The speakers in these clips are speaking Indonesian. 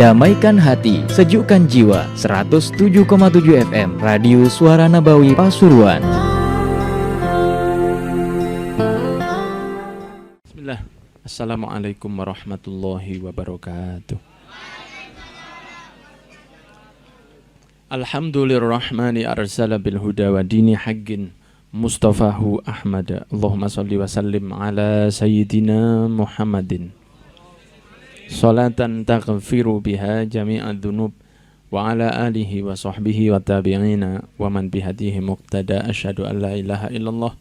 damaikan hati, sejukkan jiwa. 107,7 FM Radio Suara Nabawi Pasuruan. Bismillah. Assalamualaikum warahmatullahi wabarakatuh. Alhamdulillahirrahmani arsala bil huda wa dini haqqin mustafahu ahmad. Allahumma salli wa sallim ala sayyidina Muhammadin salatan taghfiru biha jami'ad dhunub wa ala alihi wa sahbihi wa tabi'ina wa man bihadihi muqtada. Asyhadu an la ilaha illallah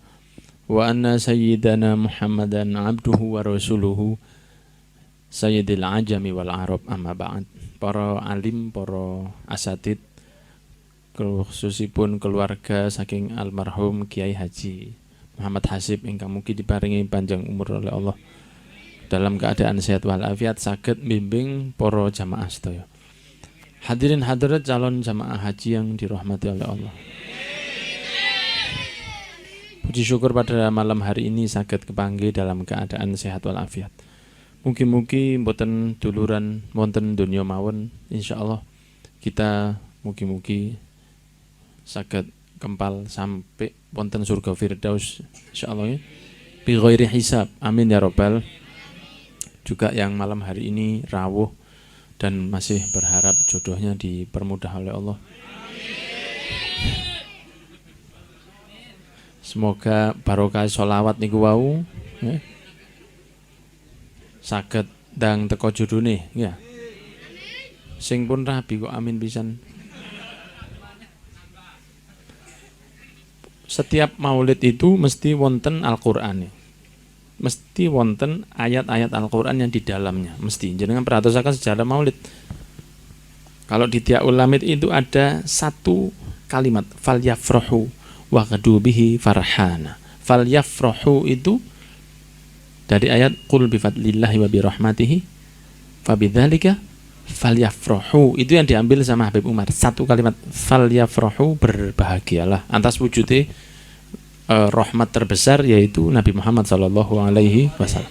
wa anna sayyidana Muhammadan abduhu wa rasuluhu sayyidil ajami wal arab. Amma ba'd. Para alim, para asatid, khususipun keluarga saking almarhum Kiai Haji Muhammad Hasib ingkang mugi diparingi panjang umur oleh Allah dalam keadaan sehat walafiat saged bimbing para jamaah sedaya. Hadirin hadirat calon jamaah haji yang dirahmati oleh Allah. Puji syukur pada malam hari ini saged kepanggih dalam keadaan sehat walafiat. Mugi-mugi mboten duluran wonten donya mawon, insyaallah kita mugi-mugi saged kempal sampai wonten surga Firdaus insyaallah ya. Bi ghairi hisab. Amin ya rabbal. Juga yang malam hari ini rawuh dan masih berharap jodohnya dipermudah oleh Allah. Semoga barokah sholawat niku wau ya. Saged ndang teko jodone ya. Sing pun rabi kok amin pisan. Setiap maulid itu mesti wonten Al-Qur'an. Mesti wonten ayat-ayat Al-Qur'an yang di dalamnya, mesti. Jenengan perhatikan sejarah maulid. Kalau di Tiaul Lamid itu ada satu kalimat, falyafrahu wa qadubihi farhana. Falyafrahu itu dari ayat qul bi fadlillahi wa bi rahmatihi fabidzalika falyafrahu, itu yang diambil sama Habib Umar. Satu kalimat, falyafrahu, berbahagialah atas wujudnya rahmat terbesar yaitu Nabi Muhammad sallallahu alaihi wasallam.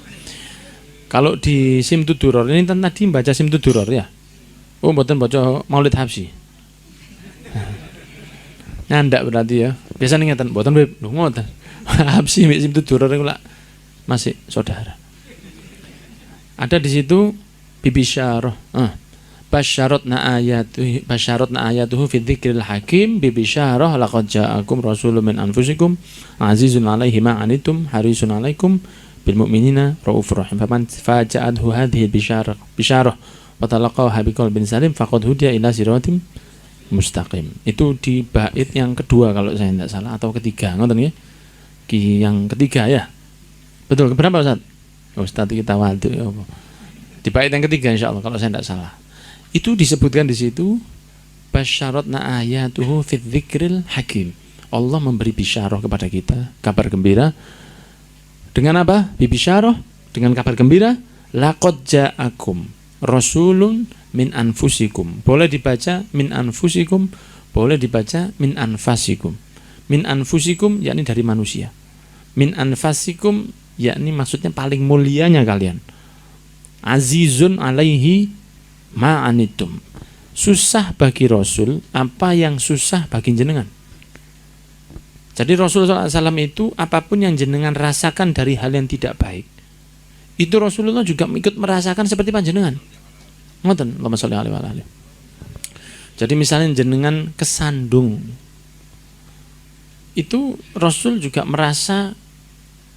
Kalau di Simtud-Duror ini tadi baca Simtud-Duror ya. Oh, mboten baca Maulid Habsyi. Nyandak berarti ya. Biasanya ngeten mboten lho ngoten. Habsyi mek Simtud-Duror iku lak masih saudara. Ada di situ Bibi Syarah. Basyaratna ayatuhu fi dzikril hakim Bibi Syarah laqad ja'akum rasulun min anfusikum azizun 'alaihi ma 'anittum harisun 'alaikum bil mu'minina raufur rahim. Faman faja'athu hadhihi bisyarah wa talaqaha biqalbin salim faqad hudiya ila siratim mustaqim. Itu di bait yang kedua kalau saya tidak salah atau ketiga, ngoten nggih. Yang ketiga ya. Betul, berapa Ustaz? Ustaz kita wadu ya apa? Di bait yang ketiga insyaallah kalau saya tidak salah. Itu disebutkan di situ basyaratna ayatuhu fi dzikril hakim. Allah memberi bisyarah kepada kita, kabar gembira. Dengan apa? Bisyarah, dengan kabar gembira, laqad ja'akum rasulun min anfusikum. Boleh dibaca min anfusikum, boleh dibaca min anfasikum. Min anfusikum yakni dari manusia. Min anfasikum yakni maksudnya paling mulianya kalian. Azizun alaihi ma'anitum. Susah bagi Rasul apa yang susah bagi jenengan. Jadi Rasulullah SAW itu apapun yang jenengan rasakan dari hal yang tidak baik, itu Rasulullah juga ikut merasakan seperti panjenengan. Ngoten, Allahumma sholli alaihi wa alihi. Jadi misalnya jenengan kesandung, itu Rasul juga merasa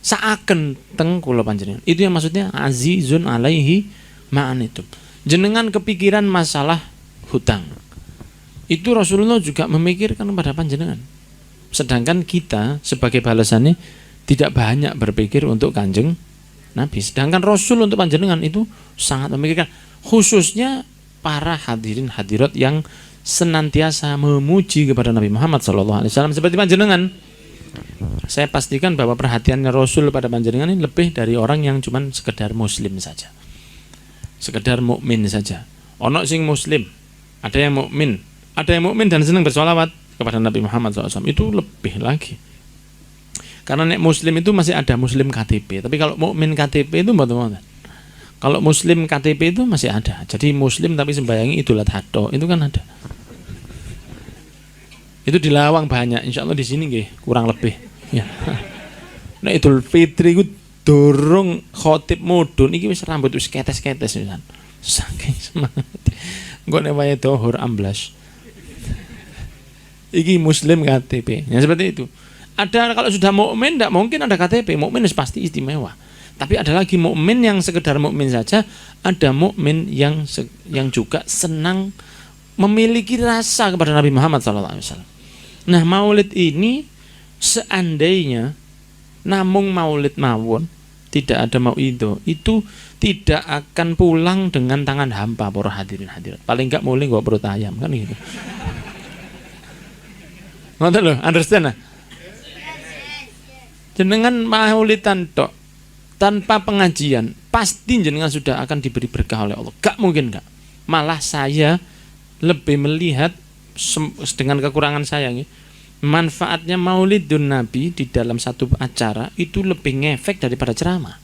saaken teng kula panjenengan. Itu yang maksudnya azizun alaihi ma'anitum. Jenengan kepikiran masalah hutang, itu Rasulullah juga memikirkan kepada panjenengan. Sedangkan kita sebagai balasannya tidak banyak berpikir untuk Kanjeng Nabi. Sedangkan Rasul untuk panjenengan itu sangat memikirkan. Khususnya para hadirin hadirat yang senantiasa memuji kepada Nabi Muhammad SAW seperti panjenengan. Saya pastikan bahwa perhatiannya Rasul pada panjenengan ini lebih dari orang yang cuma sekedar muslim saja, sekedar mukmin saja. Ono sing muslim, ada yang mukmin, dan senang bersolawat kepada Nabi Muhammad SAW, itu lebih lagi. Karena nek muslim itu masih ada muslim KTP, tapi kalau mukmin KTP itu mboten. Kalau Muslim KTP itu masih ada. Jadi Muslim tapi sembayangi Idul Adha itu kan ada. Itu di Lawang banyak. Insya Allah di sini nggih kurang lebih. Ya. Nah Idul Fitri itu dorong khotib mudun. Iki wis rambut wis ketes-ketes pisan. Saking semangat. Engko nek wayahe dohor amblas. Iki Muslim KTP. Ya seperti itu. Ada kalau sudah mukmin tidak mungkin ada KTP. Mukmin pasti istimewa. Tapi ada lagi mukmin yang sekedar mukmin saja, ada mukmin yang juga senang memiliki rasa kepada Nabi Muhammad SAW. Nah, maulid ini seandainya namung maulid mawon, tidak ada mauidho, itu tidak akan pulang dengan tangan hampa para hadirin hadirat. Paling enggak mulai nggo perut ayam kan gitu. Ngoten lho, understand lah. Jenengan maulidan tok tanpa pengajian, pasti jenengan sudah akan diberi berkah oleh Allah. Gak mungkin gak. Malah saya lebih melihat dengan kekurangan saya nih, manfaatnya maulidun Nabi di dalam satu acara itu lebih ngefek daripada ceramah.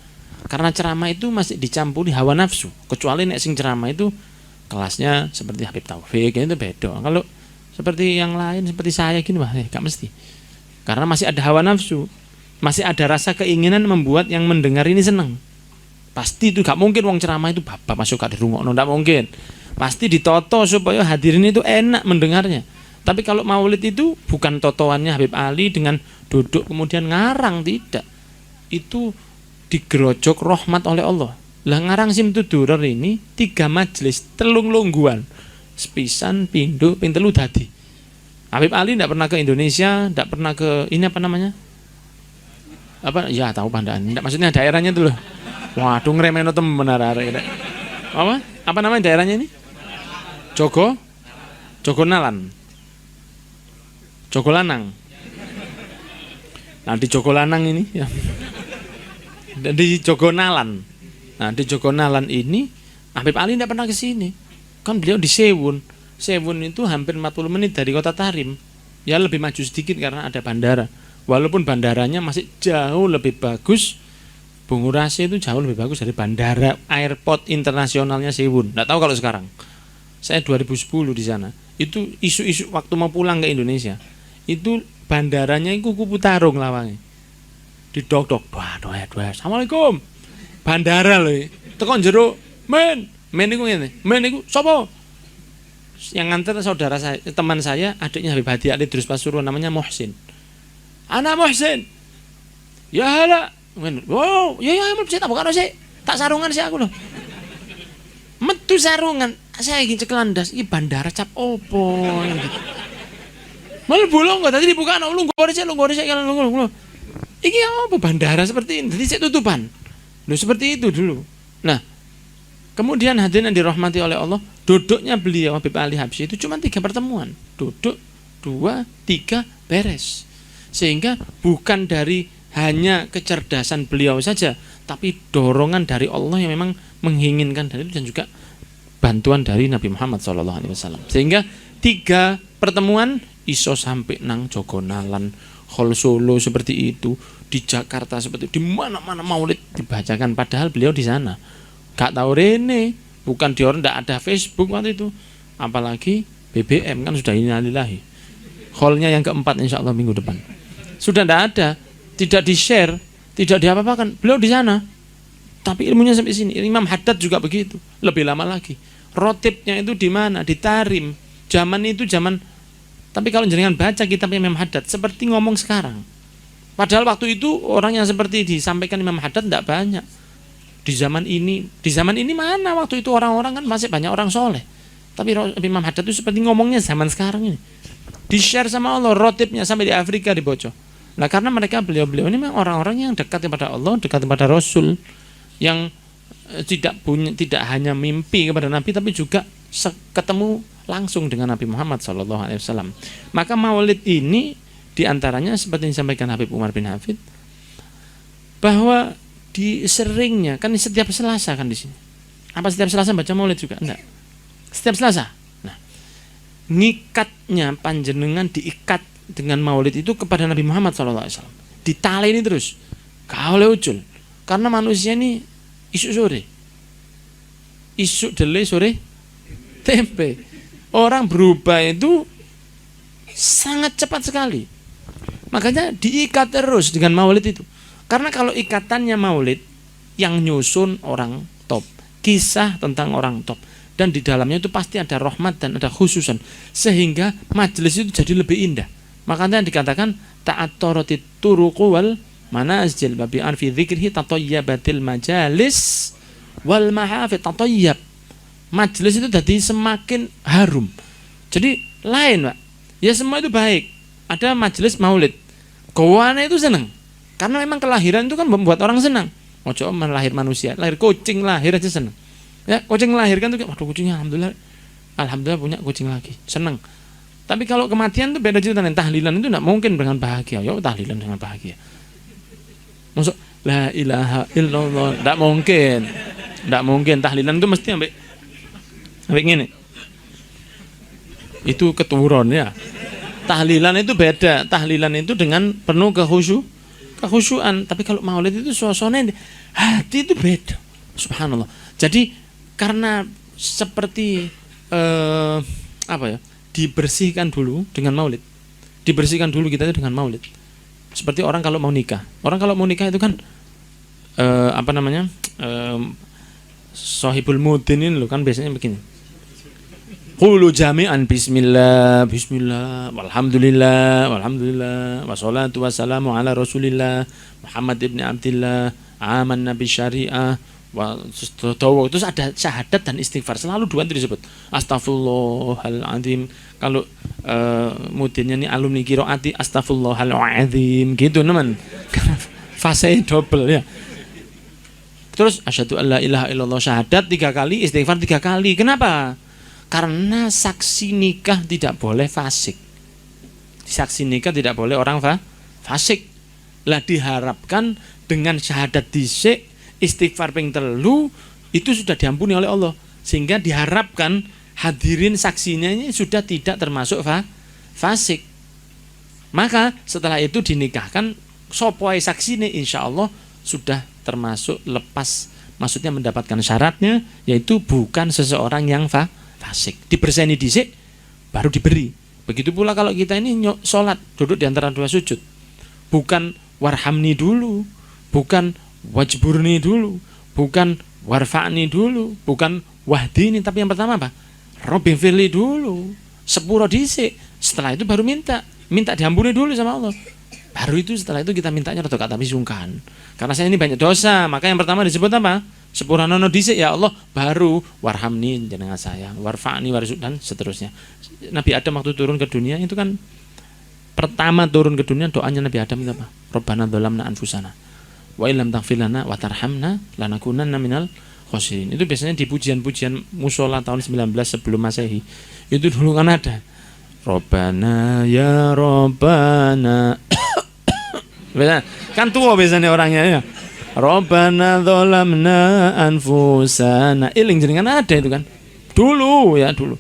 Karena ceramah itu masih dicampuri hawa nafsu. Kecuali nek sing ceramah itu kelasnya seperti Habib Taufik itu beda. Kalau seperti yang lain seperti saya gini wah gak mesti. Karena masih ada hawa nafsu. Masih ada rasa keinginan membuat yang mendengar ini senang. Pasti itu gak mungkin wong ceramah itu bapak masuk gak dirungokno, ndak mungkin. Pasti ditoto supaya hadirin itu enak mendengarnya. Tapi kalau maulid itu bukan totoannya Habib Ali dengan duduk kemudian ngarang, tidak. Itu digerojok rahmat oleh Allah. Lah ngarang Simtudurer ini 3 majelis, 3 lungguan. Sepisan pindho ping 3 dadi. Habib Ali ndak pernah ke Indonesia, ndak pernah ke ini apa namanya? Apa ya tahu Pandaan. Enggak maksudnya daerahnya itu loh. Waduh ngremeno temen arek. Apa namanya daerahnya ini? Jogonalan. Jogolanang. Nah di Jogolanang ini ya. Dan di Jogonalan. Nah di Jogonalan ini Habib Ali enggak pernah ke sini. Kan beliau di Sewun. Sewun itu hampir 40 menit dari kota Tarim. Ya lebih maju sedikit karena ada bandara. Walaupun bandaranya masih jauh lebih bagus, Bungurasi itu jauh lebih bagus dari bandara airport internasionalnya Sewun. Nggak tahu kalau sekarang. Saya 2010 di sana. Itu isu-isu waktu mau pulang ke Indonesia. Itu bandaranya itu kupu tarung lawangnya. Didok-dok. Dua. Assalamualaikum. Bandara loh. Tekan jero. Men itu ngene. Men itu sapa? Yang nganter saudara saya, teman saya, adiknya Habib Hadi Ali Drus Pasuruan namanya Muhsin. Anak Muhsin. Ya hala. Wow, ya saya tak bukan sih. Tak sarungan sih aku loh. Metu sarungan. Saya ingin cekelandas. Ini bandara cap opo gitu. Malah bolong kok tadi dibuka lu ngore sih kan lu. Iki apa bandara seperti ini. Jadi saya tutupan. Loh seperti itu dulu. Nah, kemudian hadirin yang dirahmati oleh Allah, duduknya beliau Habib Ali Habsyi itu cuma 3 pertemuan. Duduk 2, 3 beres. Sehingga bukan dari hanya kecerdasan beliau saja, tapi dorongan dari Allah yang memang menginginkan dari itu dan juga bantuan dari Nabi Muhammad SAW. Sehingga 3 pertemuan iso sampai nang Jogonalan, Hol Solo seperti itu, di Jakarta seperti itu, di mana-mana maulid dibacakan padahal beliau di sana. Gak tahu rene, bukan di orang, ndak ada Facebook waktu itu, apalagi BBM kan sudah innalillahi. Hallnya yang keempat insya Allah minggu depan. Sudah ndak ada, tidak di-share, tidak diapa-apakan. Beliau di sana. Tapi ilmunya sampai sini. Imam Haddad juga begitu, lebih lama lagi. Rotibnya itu di mana? Di Tarim. Zaman itu zaman. Tapi kalau jenengan baca kitabnya Imam Haddad seperti ngomong sekarang. Padahal waktu itu orang yang seperti disampaikan Imam Haddad tidak banyak. Di zaman ini mana waktu itu orang-orang kan masih banyak orang soleh. Tapi Imam Haddad itu seperti ngomongnya zaman sekarang ini. Di-share sama Allah, rotibnya sampai di Afrika dibocor. Nah karena mereka beliau-beliau ini memang orang-orang yang dekat kepada Allah, dekat kepada Rasul, yang tidak hanya mimpi kepada Nabi, tapi juga ketemu langsung dengan Nabi Muhammad SAW. Maka maulid ini diantaranya seperti yang disampaikan Habib Umar bin Hafid, bahwa di seringnya kan setiap Selasa kan di sini. Apa setiap Selasa baca maulid juga? Enggak. Setiap Selasa. Nah, ngikatnya panjenengan diikat dengan maulid itu kepada Nabi Muhammad SAW. Ditaleni terus. Kau oleh ucul. Karena manusia ini isu sore. isuk dele sore tempe. Orang berubah itu sangat cepat sekali. Makanya diikat terus dengan maulid itu. Karena kalau ikatannya maulid yang nyusun orang top, kisah tentang orang top, dan di dalamnya itu pasti ada rahmat dan ada khususan, sehingga majelis itu jadi lebih indah. Makanya dikatakan ta'attaratit turuqu wal manazil babi'an fi dzikrihi tatayyabatil majalis wal mahafid. Tatayyab, majelis itu jadi semakin harum. Jadi lain, Pak. Ya semua itu baik. Ada majelis maulid, gowane itu senang. Karena memang kelahiran itu kan membuat orang senang. Ojo melahir manusia, lahir kucing lahir aja senang. Ya, kucing melahirkan tuh, waduh kucingnya alhamdulillah punya kucing lagi, senang. Tapi kalau kematian itu beda cerita. Tahlilan itu tidak mungkin dengan bahagia. Ya tahlilan dengan bahagia. Masuk la ilaha illallah, tidak mungkin. Tidak mungkin tahlilan itu mesti sampai gini. Itu keturun ya. Tahlilan itu beda. Tahlilan itu dengan penuh kekhusyuan. Tapi kalau maulid itu suasananya hati itu beda. Subhanallah. Jadi karena seperti dibersihkan dulu dengan maulid. Dibersihkan dulu kita itu dengan maulid. Seperti orang kalau mau nikah. Orang kalau mau nikah itu kan Sohibul mudin ini loh kan biasanya begini. Qulu jami'an bismillah, bismillah, walhamdulillah, walhamdulillah, wassalatu wassalamu ala rasulillah, Muhammad ibn Abdillah, aman nabi syariah, terus ada syahadat dan istighfar. Selalu dua itu disebut. Astaghfirullahaladzim. Kalau mudinnya ini alumni qiraati astaghfirullahaladzim gitu teman. Fase double ya. Terus asyhadu alla ilaha illallah, syahadat 3 kali, istighfar 3 kali. Kenapa? Karena saksi nikah tidak boleh fasik. Saksi nikah tidak boleh orang fasik. Lah diharapkan dengan syahadat dhisik, istighfar ping 3 itu sudah diampuni oleh Allah. Sehingga diharapkan hadirin saksinya ini sudah tidak termasuk fasik. Maka setelah itu dinikahkan, sopoi saksine insyaallah sudah termasuk lepas, maksudnya mendapatkan syaratnya, yaitu bukan seseorang yang fasik. Diberseni dhisik baru diberi. Begitu pula kalau kita ini sholat duduk di antara 2 sujud, bukan warhamni dulu, bukan wajburni dulu, bukan warfa'ni dulu, bukan wahdini, tapi yang pertama apa? Robbighfirli dulu, sepuro dhisik. Setelah itu baru minta diampuni dulu sama Allah. Baru itu setelah itu kita mintanya rada tapi sungkan. Karena saya ini banyak dosa, maka yang pertama disebut apa? Sepuranono dhisik ya Allah, baru warhamni jenengan saya, warfa'ni warzuk dan seterusnya. Nabi Adam waktu turun ke dunia itu kan pertama turun ke dunia doanya Nabi Adam itu apa? Rabbana dzalamna anfusana wa illam taghfir lana wa tarhamna lanakunanna minal khosirin. Itu biasanya di pujian-pujian musola tahun 19 sebelum Masehi. Itu dulu kan ada. Rabbana ya Rabbana. Kan tua biasanya orangnya ya. Rabbana dzalamna anfusana. Iling jenengan ada itu kan. Dulu ya, dulu.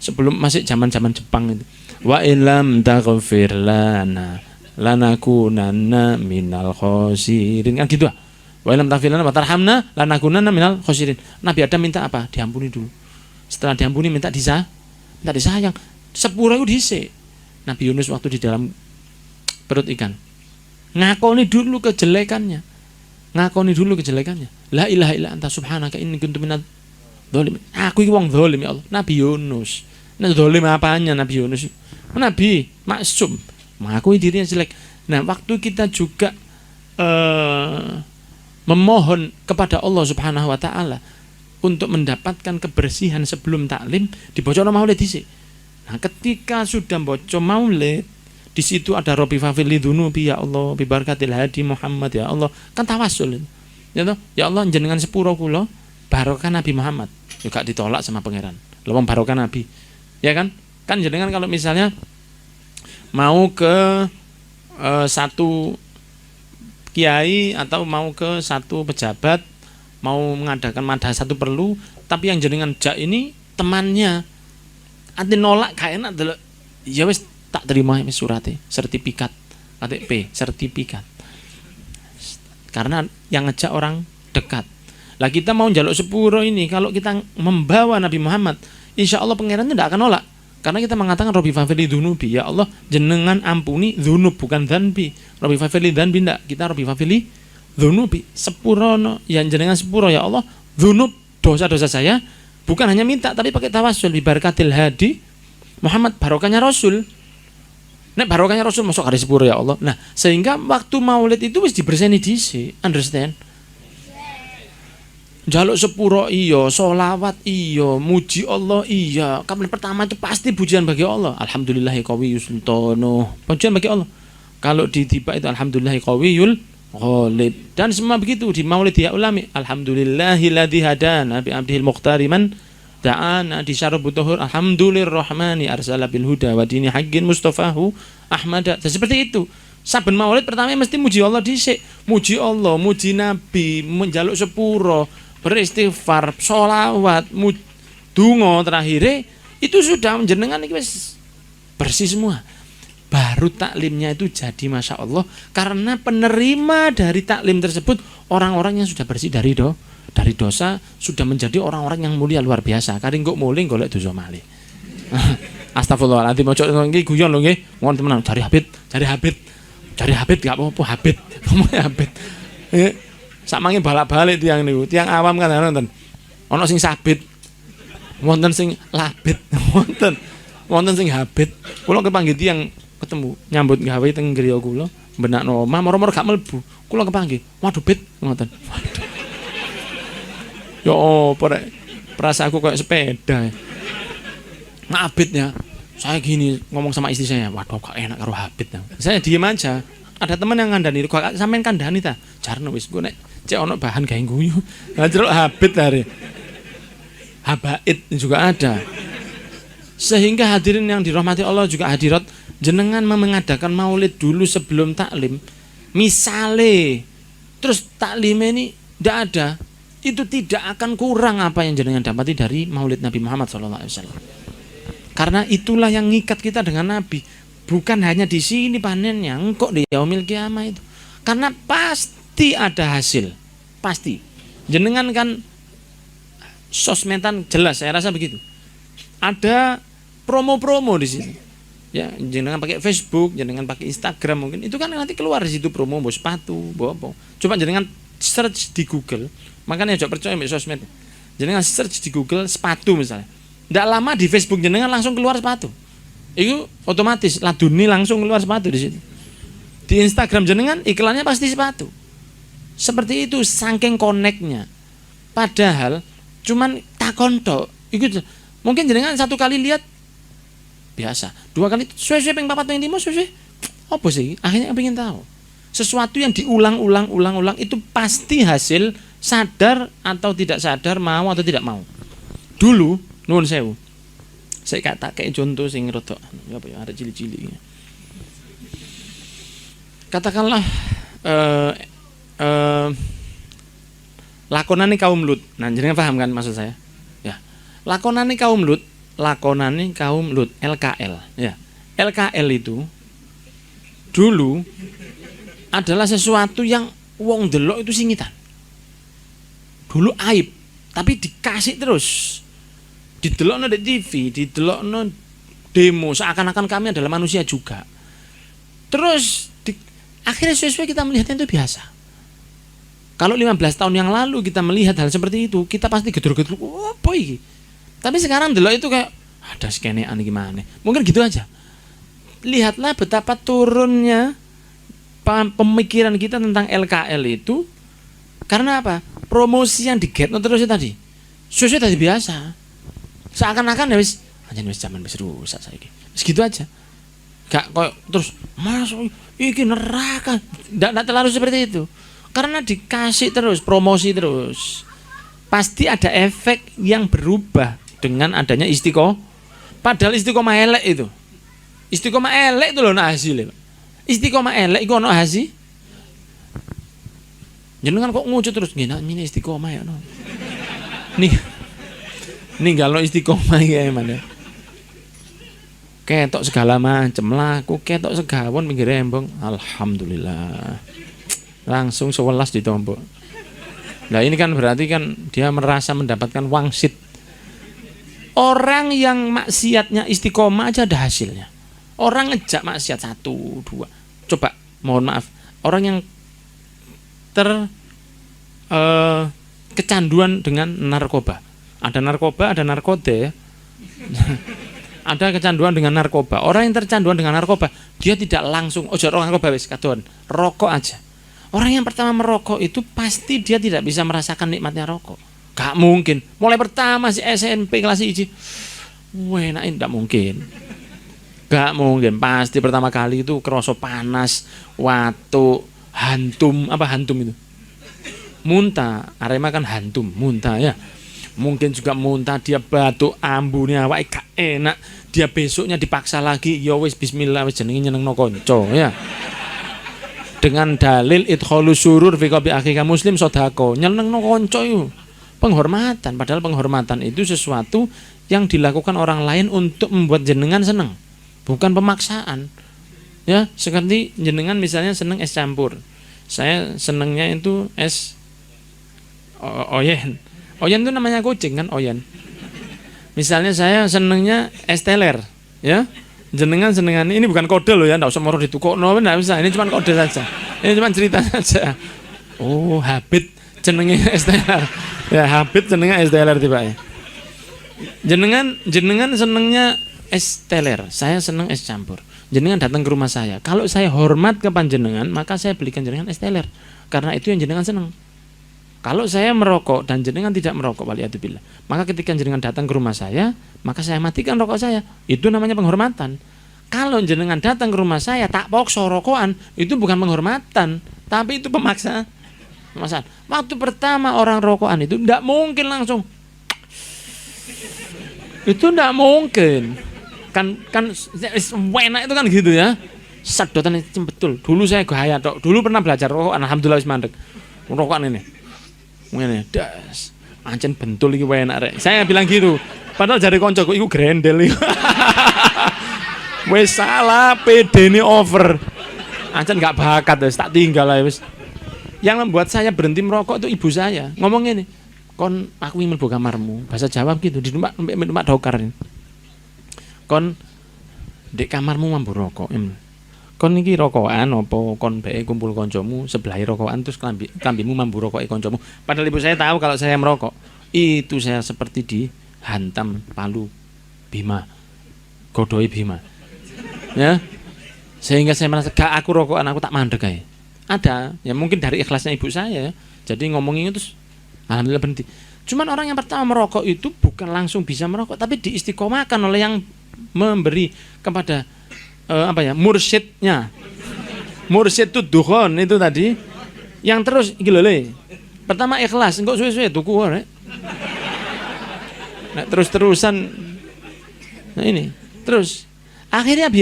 Sebelum masih zaman-zaman Jepang itu. Wa illam taghfir lana lanakunanna minal khosirin. Kan gitu ah. Wa illam taghfir lana wa tarhamna lanakunanna minal khosirin. Nabi Adam minta apa? Diampuni dulu. Setelah diampuni minta disayang. Sepura itu dhisik. Nabi Yunus waktu di dalam perut ikan, ngakoni dulu kejelekannya. La ilaha illa anta subhanaka inni kuntu minadz dzalimin. Aku iki wong zalim ya Allah. Nabi Yunus. Nah, zalim apanya Nabi Yunus? Nabi maksum, mengakui dirinya jelek. Nah, waktu kita juga memohon kepada Allah Subhanahu wa taala untuk mendapatkan kebersihan sebelum taklim, dibocorno maulid dhisik. Nah, ketika sudah bocor maulid, di situ ada Rabbi fafili dzunubi ya Allah bi barakatil hadi Muhammad ya Allah. Kan tawasul. Ya toh? Ya Allah jenengan sepuro kula barokah Nabi Muhammad. Juga ditolak sama pangeran. Lha wong barokah Nabi. Ya kan? Kan jenengan kalau misalnya mau ke satu kiai atau mau ke satu pejabat, mau mengadakan madah satu perlu, tapi yang jenengan jak ini temannya. Ati nolak gak enak delok. Ya wis tak terima wis surate, sertifikat, KTP, sertifikat. Karena yang ngejak orang dekat. Lah kita mau njaluk sepuro ini, kalau kita membawa Nabi Muhammad, insya Allah pangeran itu tidak akan nolak. Karena kita mengatakan Rabbi fafili dhunubi, ya Allah jenengan ampuni dzunub bukan dzanbi. Rabbi fafili dzanbi ndak, kita Rabbi fafili dhunubi, sepurono yang jenengan sepuro ya Allah dzunub dosa-dosa saya, bukan hanya minta tapi pakai tawassul bi barakatil hadi Muhammad, barokahnya Rasul. Nek barokahnya Rasul masuk hari sepuro ya Allah. Nah, sehingga waktu maulid itu wis diberseni dhisik, understand? Jaluk sepuro iya, sholawat iya, muji Allah iya. Kapan pertama itu pasti pujian bagi Allah. Alhamdulillahi qawiyyu sultano. Pujian bagi Allah. Kalau di tiba itu alhamdulillahi qawiyyul ghalib. Dan semua begitu di Maulid ya ulami. Alhamdulillahilladzi hadana bi abdihil muqtari man da'ana di syarabut tuhur alhamdulillahirrahmani arsala bil huda wa dini haqqin mustafahu ahmada. Seperti itu. Saben Maulid pertama mesti muji Allah dhisik. Muji Allah, muji Nabi, menjaluk sepuro, beristighfar, sholawat, donga terakhir itu sudah menjenengan iki wis bersih semua. Baru taklimnya itu jadi masya Allah, karena penerima dari taklim tersebut orang-orang yang sudah bersih dari dosa, sudah menjadi orang-orang yang mulia luar biasa. Kari kok muling golek dosa malih. Astagfirullahaladzim, ojo iki guyon lho nggih. Mohon temenan cari habit gak apa-apa habit. Ngomongnya habit. Sakmange balak-balik tiang niku. Tiang awam kan nonton. Ana sing sabit. Wonten sing labit. Wonten sing habit. Kula kepanggih tiang ketemu nyambut gawe teng griya kula, benakno omah moro-moro gak mlebu. Kula kepanggih. Waduh bit ngoten. Waduh. Yo opo rek. Perasaanku kayak sepeda. Ngabit ya. Saya gini ngomong sama istri saya, waduh kok enak karo habit. Saya diem aja. Ada teman yang ngandani, kok sampean kandhani ta? Jarno wis engko nek cek ono bahan gawe guyu. Lah jeruk habit hari. Habaid juga ada. Sehingga hadirin yang dirahmati Allah juga hadirat, jenengan mengadakan maulid dulu sebelum taklim. Misale terus taklim ini tidak ada, itu tidak akan kurang apa yang jenengan dapati dari maulid Nabi Muhammad SAW. Karena itulah yang ngikat kita dengan Nabi. Bukan hanya di sini panennya, engkau di yaumil kiamah itu. Karena pasti ada hasil, pasti. Jenengan kan sosmedan jelas, saya rasa begitu. Ada promo-promo di sini. Ya, jenengan pakai Facebook, jenengan pakai Instagram mungkin. Itu kan nanti keluar di situ promo, bawa sepatu, bawa apa. Coba jenengan search di Google. Makanya jangan percaya mbek sosmed. Jenengan search di Google sepatu misalnya. Tidak lama di Facebook jenengan langsung keluar sepatu. Itu otomatis laduni langsung keluar sepatu di situ. Di Instagram jenengan iklannya pasti sepatu. Seperti itu saking koneknya. Padahal cuman takon tok. Iku mungkin jenengan satu kali lihat biasa, dua kali suwe-suwe ping 4 ping 5 suwe. Apa sih? Akhirnya pengen tahu. Sesuatu yang diulang-ulang itu pasti hasil, sadar atau tidak sadar, mau atau tidak mau. Dulu nuwun sewu. Saya tak kayak contoh sing rodok apa ya, ada cili-cili. Katakanlah lakonane kaum Lut. Nah, jenengan paham kan maksud saya? Ya. Lakonane kaum Lut, LKL, ya. LKL itu dulu adalah sesuatu yang wong delok itu singitan. Dulu aib, tapi dikasih terus. Didelokno di TV, didelokno demo, seakan-akan kami adalah manusia juga. Terus akhirnya sesuai kita melihatnya itu biasa. Kalau 15 tahun yang lalu kita melihat hal seperti itu, kita pasti gedor-gedor, apa ini? Tapi sekarang delok itu kayak ada skenean gimana? Mungkin gitu aja. Lihatlah betapa turunnya pemikiran kita tentang LKL itu. Karena apa? Promosi yang digetno terus tadi. Sesuai tadi biasa. Seakan-akan ya wis zaman wis rusak saiki. Wis gitu aja. Gak kok terus masuk iki neraka. Ndak terlalu seperti itu. Karena dikasih terus, promosi terus. Pasti ada efek yang berubah dengan adanya istiqomah. Padahal istiqomah elek itu. Istiqomah elek itu loh hasilnya. Istiqomah elek iku ono hasil. Jenengan kok ngucut terus ngene istiqomah ya no. Nih kalau istiqomah ya mana? Ketok segala macem lah, aku ketok segawon pinggir embong. Alhamdulillah. Langsung 11 ditombok. Nah ini kan berarti kan dia merasa mendapatkan wangsit. Orang yang maksiatnya istiqomah aja ada hasilnya. Orang ngejak maksiat 1, 2. Coba, mohon maaf, orang yang kecanduan dengan narkoba. Ada narkoba, ada narkode ya. Ada kecanduan dengan narkoba. Orang yang tercanduan dengan narkoba, dia tidak langsung narkoba wis kadon, rokok aja. Orang yang pertama merokok itu pasti dia tidak bisa merasakan nikmatnya rokok. Gak mungkin. Mulai pertama si SMP kelas 1, enak, tidak mungkin. Gak mungkin. Pasti pertama kali itu kerasa panas, watu, hantum itu? Muntah. Arema kan hantum, muntah ya. Mungkin juga muntah, dia batuk, ambune awake gak enak. Dia besoknya dipaksa lagi, ya wis bismillah wis jenenge nyenengno kanca ya. Dengan dalil idkhalus surur fi qalbi akhika muslim sedekah. Nyenengno kanca itu penghormatan, padahal penghormatan itu sesuatu yang dilakukan orang lain untuk membuat jenengan senang, bukan pemaksaan. Ya, seperti jenengan misalnya seneng es campur. Saya senengnya itu es oyen. Oyen itu namanya kucing kan, oyen. Misalnya saya senengnya es teler, ya. Jenengan senengan ini bukan kode loh ya, enggak usah moro ditukokno, enggak usah. Ini cuma kode saja. Ini cuma cerita saja. Oh, habit jenenge es teler. Ya, habit jenenge es teler tiba ya. Jenengan senengnya es teler, saya seneng es campur. Jenengan datang ke rumah saya. Kalau saya hormat ke panjenengan, maka saya belikan jenengan es teler. Karena itu yang jenengan seneng. Kalau saya merokok dan jenengan tidak merokok, waliyadzubillah, maka ketika jenengan datang ke rumah saya, maka saya matikan rokok saya. Itu namanya penghormatan. Kalau jenengan datang ke rumah saya tak pokso rokokan, itu bukan penghormatan, tapi itu pemaksaan. Waktu pertama orang rokokan itu tidak mungkin langsung. Itu tidak mungkin. Kan enak itu kan gitu ya. Sedotan itu betul. Dulu saya gaya tok. Dulu pernah belajar rokokan, alhamdulillah wis mandek. Rokokan ini. Ngene, das. Ancen bentul iki wae enak rek. Saya bilang gitu. Padahal jare koncoku iku grendel iku. Wis salah, PD-ne over. Ancen gak bakat wis tak tinggal ae wis. Yang membuat saya berhenti merokok itu ibu saya. Ngomong ngene, "Kon aku ingin mlebu kamarmu." Bahasa Jawa gitu, di rumah dokar ini. Kon di kamarmu mambu rokok. Kon iki rokokan apa kon bae kumpul kancamu sebelahi rokokan terus klambimu mambu rokoke kancamu. Padahal ibu saya tahu kalau saya merokok. Itu saya seperti dihantam palu Bima. Godoi Bima. Ya. Sehingga saya merasa gak aku rokokan, aku tak mandek ae. Ada, ya mungkin dari ikhlasnya ibu saya. Jadi ngomongin terus alhamdulillah berhenti. Cuman orang yang pertama merokok itu bukan langsung bisa merokok, tapi diistiqomahkan oleh yang memberi kepada mursyidnya. Mursyid itu dukhon itu tadi. Yang terus iki lho le. Pertama ikhlas, engko suwe-suwe tuku rek. Nah, terus-terusan. Nah ini, terus akhirnya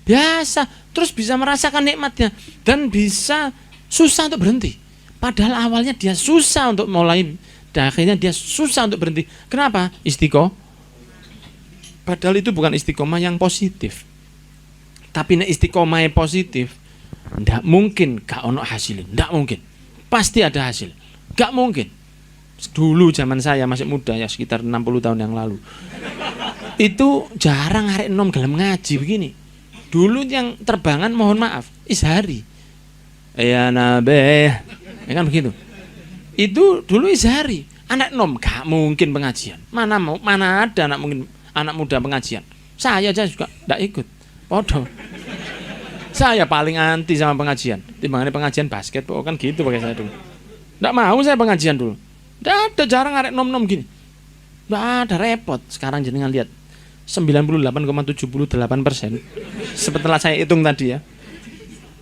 biasa, terus bisa merasakan nikmatnya dan bisa susah untuk berhenti. Padahal awalnya dia susah untuk mulai, dan akhirnya dia susah untuk berhenti. Kenapa? Istiqomah. Padahal itu bukan istiqomah yang positif. Tapi nek istiqomah yang positif, ndak mungkin gak ono hasil, ndak mungkin. Pasti ada hasil. Gak mungkin. Dulu zaman saya masih muda ya, sekitar 60 tahun yang lalu. Itu jarang arek enom gelem ngaji begini. Dulu yang terbangan mohon maaf, Izhari. Ya nabe, ya kan begitu. Itu dulu Izhari. Anak enom gak mungkin pengajian. Mana ada anak muda pengajian. Saya aja juga ndak ikut. Podo. Saya paling anti sama pengajian. Timbangannya pengajian basket, kan gitu pakai saya dulu. Nggak mau saya pengajian dulu. Nggak ada, jarang arek nom-nom gini. Nggak ada, repot. Sekarang jenengan lihat 98,78%. Setelah saya hitung tadi ya.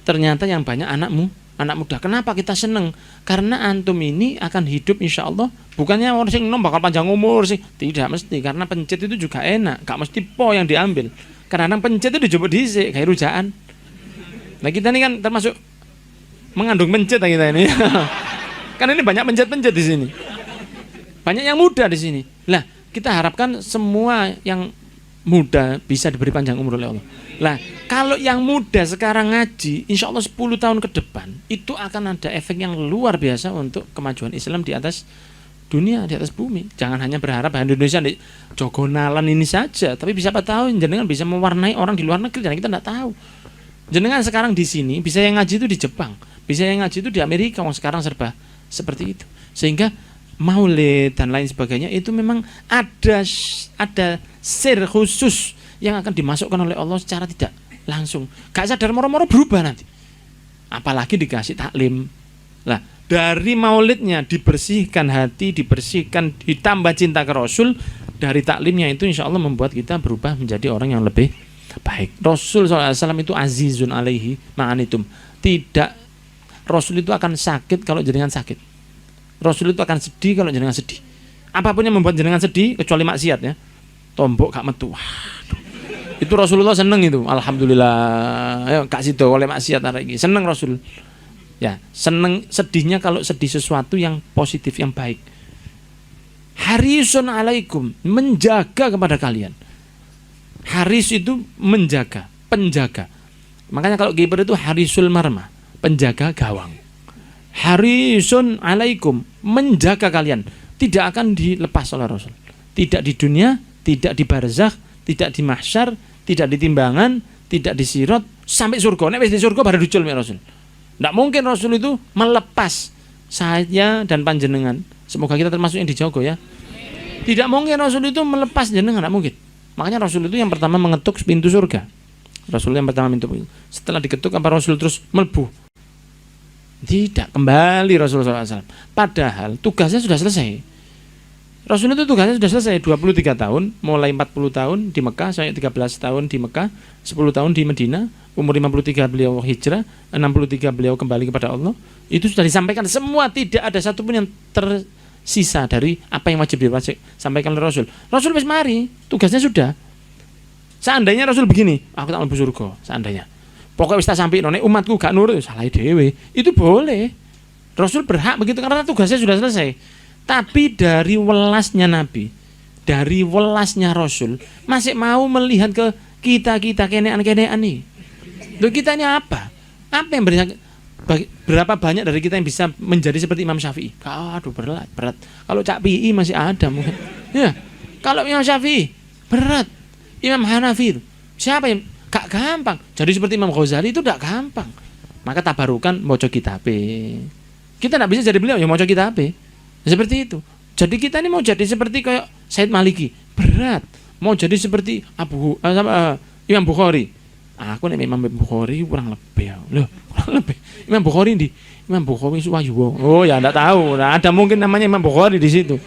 Ternyata yang banyak anak muda. Kenapa kita seneng? Karena antum ini akan hidup insya Allah. Bukannya orang sing nom bakal panjang umur sih. Tidak mesti. Karena pencet itu juga enak. Gak mesti po yang diambil. Karena pencet itu dijemput dhisik kayak rujaan. Nah kita ini kan termasuk mengandung pencet kita ini. Karena ini banyak pencet-pencet di sini. Banyak yang muda di sini. Lah, kita harapkan semua yang muda bisa diberi panjang umur oleh Allah. Lah, kalau yang muda sekarang ngaji, insya Allah 10 tahun ke depan itu akan ada efek yang luar biasa untuk kemajuan Islam di atas dunia, di atas bumi. Jangan hanya berharap Indonesia di jogonalan ini saja, tapi bisa apa tahu jenengan bisa mewarnai orang di luar negeri dan kita tidak tahu. Jenengan sekarang di sini bisa yang ngaji itu di Jepang, bisa yang ngaji itu di Amerika, yang sekarang serba seperti itu. Sehingga maulid dan lain sebagainya itu memang ada sir khusus yang akan dimasukkan oleh Allah secara tidak langsung. Gak sadar moro-moro berubah nanti. Apalagi dikasih taklim. Lah, dari maulidnya dibersihkan hati, dibersihkan, ditambah cinta ke Rasul. Dari taklimnya itu insya Allah membuat kita berubah menjadi orang yang lebih baik. Rasul SAW itu azizun alaihi ma'anitum. Tidak, Rasul itu akan sakit kalau jenengan sakit. Rasul itu akan sedih kalau jenengan sedih. Apapun yang membuat jenengan sedih kecuali maksiat ya. Tombok gak metu. Waduh. Itu Rasulullah seneng itu. Alhamdulillah. Ayo kak situ oleh maksiat hari ini. Seneng Rasul. Ya, seneng sedihnya kalau sedih sesuatu yang positif, yang baik. Harisun alaikum, menjaga kepada kalian. Haris itu menjaga, penjaga. Makanya kalau kiper itu harisul marma, penjaga gawang. Harisun alaikum, menjaga kalian, tidak akan dilepas oleh Rasul. Tidak di dunia, tidak di barzakh, tidak di mahsyar, tidak di timbangan, tidak di sirat, sampai surga. Nek wis di surga baru dicul Rasul. Tidak mungkin Rasul itu melepas saya dan panjenengan. Semoga kita termasuk yang dijogo ya. Tidak mungkin Rasul itu melepas jenengan, tidak mungkin. Makanya Rasul itu yang pertama mengetuk pintu surga. Rasul yang pertama pintu. Setelah diketuk apa Rasul terus melebu? Tidak, kembali Rasulullah SAW. Padahal tugasnya sudah selesai. Rasul itu tugasnya sudah selesai 23 tahun, mulai 40 tahun di Mekah, sampai 13 tahun di Mekah, 10 tahun di Medina, umur 53 beliau hijrah, 63 beliau kembali kepada Allah. Itu sudah disampaikan semua, tidak ada satupun yang tersisa dari apa yang wajib disampaikan oleh Rasul. Rasul wis mari, tugasnya sudah. Seandainya Rasul begini, aku tak mlebu surga, seandainya. Pokoknya wis tak sampai nek umatku gak nurut, salah dhewe. Itu boleh. Rasul berhak begitu karena tugasnya sudah selesai. Tapi dari welasnya Nabi, dari welasnya Rasul, masih mau melihat ke kita kenean-kenean nih. Loh, kita ini apa? Apa yang berapa banyak dari kita yang bisa menjadi seperti Imam Syafi'i? Aduh, berat. Kalau Cak Pi masih ada mungkin. Ya. Kalau Imam Syafi'i berat. Imam Hanafi siapa yang gak gampang. Jadi seperti Imam Ghazali itu gak gampang. Maka tabarukan maca kitabe. Kita tidak bisa jadi beliau yang maca kitabe. Seperti itu. Jadi kita ini mau jadi seperti kayak Said Maliki, berat. Mau jadi seperti Imam Bukhari. Aku nek Imam Bukhari kurang lebih. Loh, kurang lebih. Imam Bukhari di Imam Bukhari Suwayuwo. Oh ya enggak tahu. Nah, ada mungkin namanya Imam Bukhari di situ.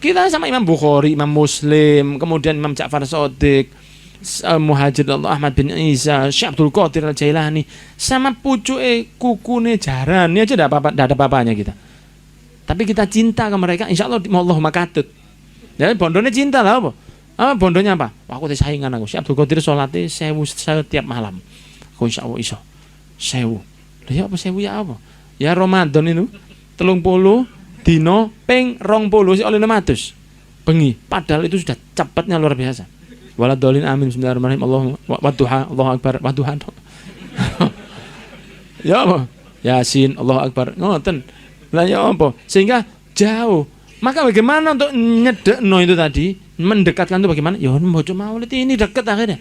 Kita sama Imam Bukhari, Imam Muslim, kemudian Imam Ja'far Shadiq, Muhajir Allah Ahmad bin Isa, Syekh Abdul Qadir Al-Jailani, sama pucuke kukune jaran. Ini aja enggak ada apa-apanya kita. Tapi kita cinta ke mereka, insya Allah Allahumma katut. Jadi bondone cinta lah apa? Bondonya apa? Wah, aku saingan aku. Syekh Abdul Qadir sholatnya 1000 setiap malam. Aku insya Allah iso 1000. Lah ya apa 1000 ya apa? Ya Ramadan itu 30 dino ping 20 sik oleh 600. Bengi. Padahal itu sudah cepatnya luar biasa. Waladolin amin bismillahirrahmanirrahim. Allahu akbar. Waduha. Ya apa? Yasin, Allahu akbar. Ngoten. Lah ya apa? Sehingga jauh. Maka bagaimana untuk nyedekno itu tadi, mendekatkan itu bagaimana? Ya maca maulid ini dekat akhirnya.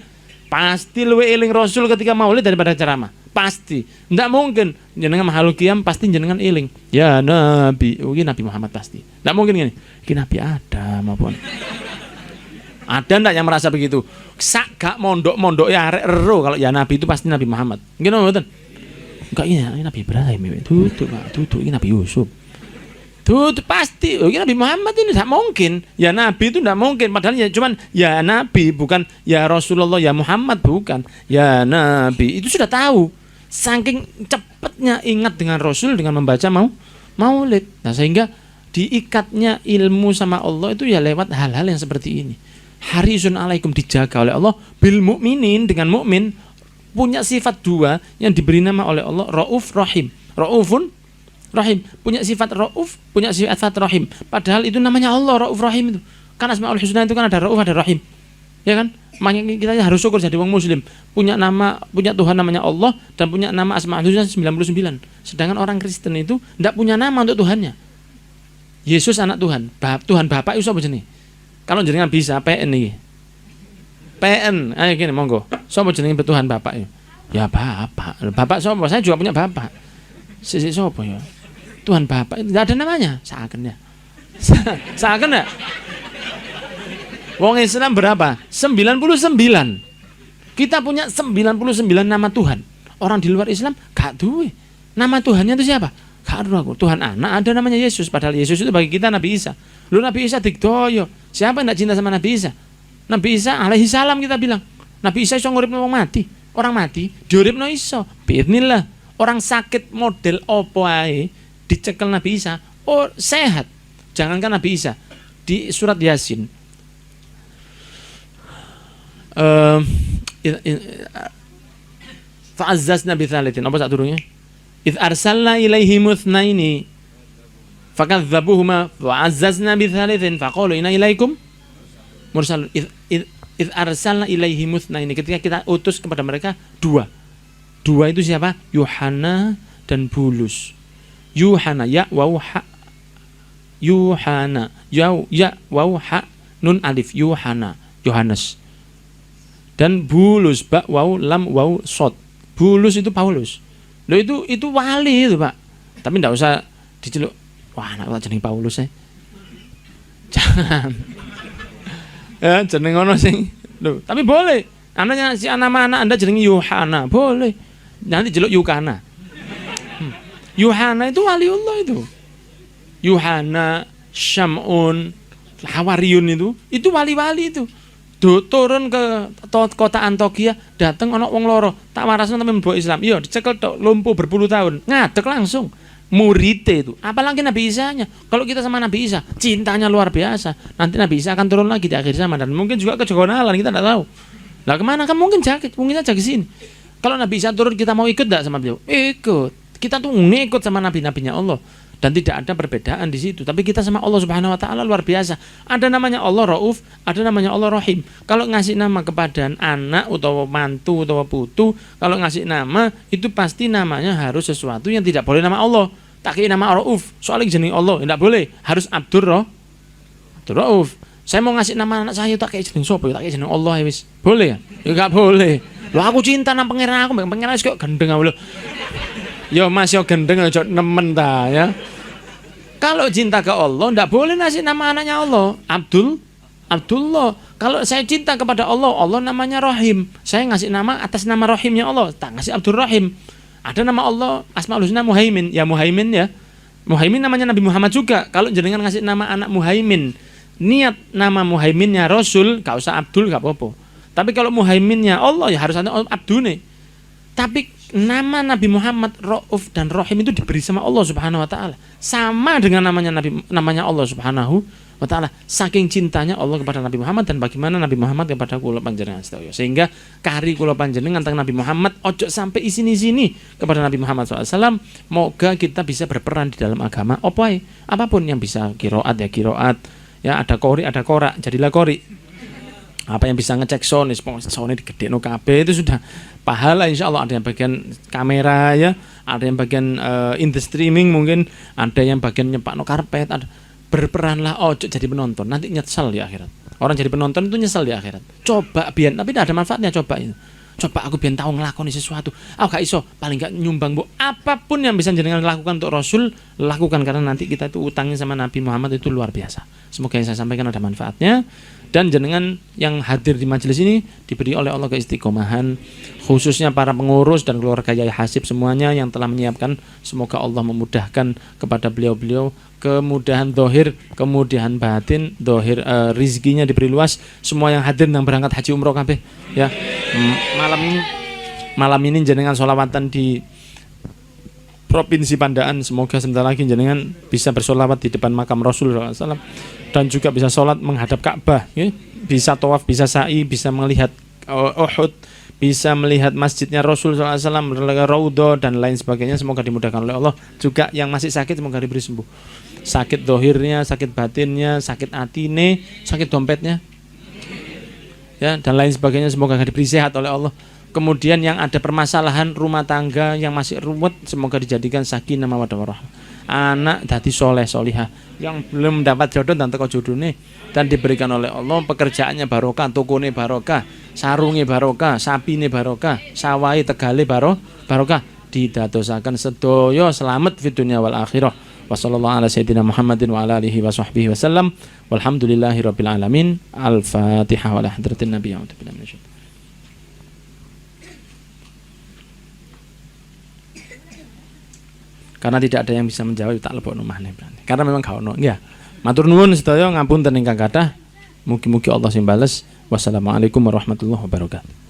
Pasti luwe eling Rasul ketika maulid daripada ceramah. Pasti. Enggak mungkin jenengan makhluk kiam pasti jenengan eling. Ya Nabi, ini Nabi Muhammad pasti. Enggak mungkin gini. Ini Nabi Adam maupun. Ada enggak yang merasa begitu? Sak gak mondok-mondok ya arek ero kalau ya Nabi itu pasti Nabi Muhammad. Nggih mboten? Enggak, ini Nabi Ibrahim itu ini Nabi Yusuf. Itu pasti, ini Nabi Muhammad ini tidak mungkin. Ya Nabi itu tidak mungkin. Padahal ya cuman ya Nabi, bukan ya Rasulullah, ya Muhammad bukan. Ya Nabi itu sudah tahu. Saking cepatnya ingat dengan Rasul dengan membaca maulid. Nah sehingga diikatnya ilmu sama Allah itu ya lewat hal-hal yang seperti ini. Harisun alaikum, dijaga oleh Allah bil mukminin, dengan mukmin. Punya sifat dua yang diberi nama oleh Allah, Rauf Rahim. Raufun Rahim, punya sifat Rauf, punya sifat Rahim. Padahal itu namanya Allah Rauf Rahim itu. Karena Asmaul Husna itu kan ada Rauf, ada Rahim. Ya kan? Makanya kita harus syukur jadi wong muslim. Punya Tuhan namanya Allah dan punya nama Asmaul Husna 99. Sedangkan orang Kristen itu tidak punya nama untuk Tuhannya. Yesus anak Tuhan, Tuhan Bapak itu apa jenenge? Kalau jenengan bisa PN nih. PN, ayo gini monggo. Sapa jenenge Tuhan Bapak ya? Ya Bapak. Bapak sapa? Saya juga punya Bapak. Sisi sapa ya? Tuhan Bapak itu enggak ada namanya. Saken ya. Saken ya? Wong Islam berapa? 99. Kita punya 99 nama Tuhan. Orang di luar Islam gak duwe. Nama Tuhannya itu siapa? Gak ada aku. Tuhan anak ada namanya Yesus. Padahal Yesus itu bagi kita Nabi Isa. Lu Nabi Isa digdoyo. Siapa yang gak cinta sama Nabi Isa? Nabi Isa alaihi salam kita bilang. Nabi Isa iso nguripno wong mati. Orang mati diuripno iso. Bismillah. Orang sakit model opo ae dicekel Nabi Isa, oh sehat. Jangankan Nabi Isa. Di surat Yasin fa'azzazna bitsalitin apa sak durunge id arsalna ilaihim itsnaini fakadzabuhuma fa'azzazna bitsalitin faqalu inna ilaikum mursalun id arsalna ilaihim itsnaini ketika kita utus kepada mereka dua itu siapa? Yuhana dan Bulus. Yuhana ya waw ha Yuhana ya waw ha nun alif Yuhana Yohanes. Dan Bulus ba waw lam waw sod. Bulus itu Paulus. Loh itu wali itu, Pak. Tapi enggak usah diceluk. Wah, anak jeneng Paulus Jangan. Ya, jeneng ngono sing. Loh, tapi boleh. Anaknya si nama anak Anda jeneng Yohana, boleh. Nanti jeluk Yukana. Yohana itu waliullah itu. Yohana, Syamun, Hawariyun itu wali-wali itu. Turun ke kota Antokia, datang ana wong loro, tak warasno tapi mlebu Islam. Iya, dicekel tok lumpuh berpuluh tahun. Ngadeg langsung. Muridnya itu. Apalagi Nabi Isa-nya. Kalau kita sama Nabi Isa, cintanya luar biasa. Nanti Nabi Isa akan turun lagi di akhir zaman dan mungkin juga ke Jogonalan, kita tidak tahu. Lah kemana kan mungkin aja ke sini. Kalau Nabi Isa turun kita mau ikut enggak sama beliau? Ikut. Kita tuh ngikut sama nabi-nabinya Allah. Dan tidak ada perbedaan di situ. Tapi kita sama Allah Subhanahu wa taala luar biasa. Ada namanya Allah Rauf, ada namanya Allah Rahim. Kalau ngasih nama kepada anak atau mantu atau putu, kalau ngasih nama itu pasti namanya harus sesuatu yang tidak boleh nama Allah. Tak kira nama Rauf, soalnya jeneng Allah, tidak boleh. Harus Abdur Rauf. Saya mau ngasih nama anak saya tak kayak jeneng sapa, tak kayak jeneng Allah ya wis. Boleh ya? Ya enggak boleh. Loh aku cinta nang pangeran aku, pangeran wis kok gendeng aku lho. Yo Mas yo gendeng aja nemen ta ya. Kalau cinta ke Allah ndak boleh ngasih nama anaknya Allah Abdullah. Kalau saya cinta kepada Allah, Allah namanya Rahim. Saya ngasih nama atas nama Rahimnya Allah, tak ngasih Abdur Rahim. Ada nama Allah Asmaul Husna Muhaimin. Ya Muhaimin ya. Muhaimin namanya Nabi Muhammad juga. Kalau jenengan ngasih nama anak Muhaimin, niat nama Muhaiminnya Rasul, gak usah Abdul gak apa-apa. Tapi kalau Muhaiminnya Allah ya harus ada Abdune. Tapi nama Nabi Muhammad Rauf dan Rahim itu diberi sama Allah Subhanahu wa taala. Sama dengan namanya Allah Subhanahu wa taala. Saking cintanya Allah kepada Nabi Muhammad dan bagaimana Nabi Muhammad kepada kula panjenengan sedaya. Sehingga kari kula panjenengan tentang Nabi Muhammad ojo sampai isini-sini kepada Nabi Muhammad SAW. Moga kita bisa berperan di dalam agama apapun yang bisa kiroat ya kiroat. Ya ada kori ada korak, jadilah kori. Apa yang bisa ngecek sound digedekno kabeh itu sudah pahala insyaallah. Ada yang bagian kamera ya, ada yang bagian in the streaming mungkin, ada yang bagian nyepakno karpet, ada. Berperanlah ojo jadi penonton, nanti nyesel di akhirat. Orang jadi penonton itu nyesel di akhirat. Coba biar tapi tidak ada manfaatnya coba itu. Coba aku biar tahu ngelakoni sesuatu. Aku gak iso, paling gak nyumbang bu. Apapun yang bisa jenengan lakukan untuk Rasul, lakukan karena nanti kita itu utangnya sama Nabi Muhammad itu luar biasa. Semoga yang saya sampaikan ada manfaatnya. Dan jenengan yang hadir di majelis ini diberi oleh Allah keistiqomahan, khususnya para pengurus dan keluarga Yai Hasib semuanya yang telah menyiapkan. Semoga Allah memudahkan kepada beliau-beliau kemudahan zahir, kemudahan batin, zahir rizkinya diberi luas. Semua yang hadir yang berangkat haji umroh kabeh ya. Malam ini jenengan sholawatan di Provinsi Pandaan, semoga sebentar lagi jenengan bisa bersolawat di depan makam Rasul SAW dan juga bisa sholat menghadap Ka'bah ya. Bisa tawaf, bisa sa'i, bisa melihat Uhud, bisa melihat masjidnya Rasul SAW, Raudhah dan lain sebagainya. Semoga dimudahkan oleh Allah. Juga yang masih sakit semoga diberi sembuh. Sakit dohirnya, sakit batinnya, sakit atine, sakit dompetnya. ya dan lain sebagainya, semoga diberi sehat oleh Allah. Kemudian yang ada permasalahan rumah tangga yang masih ruwet, semoga dijadikan sakinah mawaddah warahmah. Anak dadi soleh solihah, yang belum mendapat jodoh dan teko jodohnya dan diberikan oleh Allah pekerjaannya barokah, tokone barokah, sarunge barokah, sapine barokah, sawai tegale barokah, didadosaken sedaya selamat fid dunya wal akhirah. Wassallallahu ala sayyidina Muhammadin wa ala alihi wa sahbihi wasallam. Walhamdulillahirabbil alamin. Al-Fatihah wa ala hadratin nabiy wa karena tidak ada yang bisa menjawab tak lebokno maneh berarti. Karena memang gak ono. Nggih. Matur nuwun sedaya ngapunten ingkang kathah. Mugi-mugi Allah sing bales. Wassalamualaikum warahmatullahi wabarakatuh.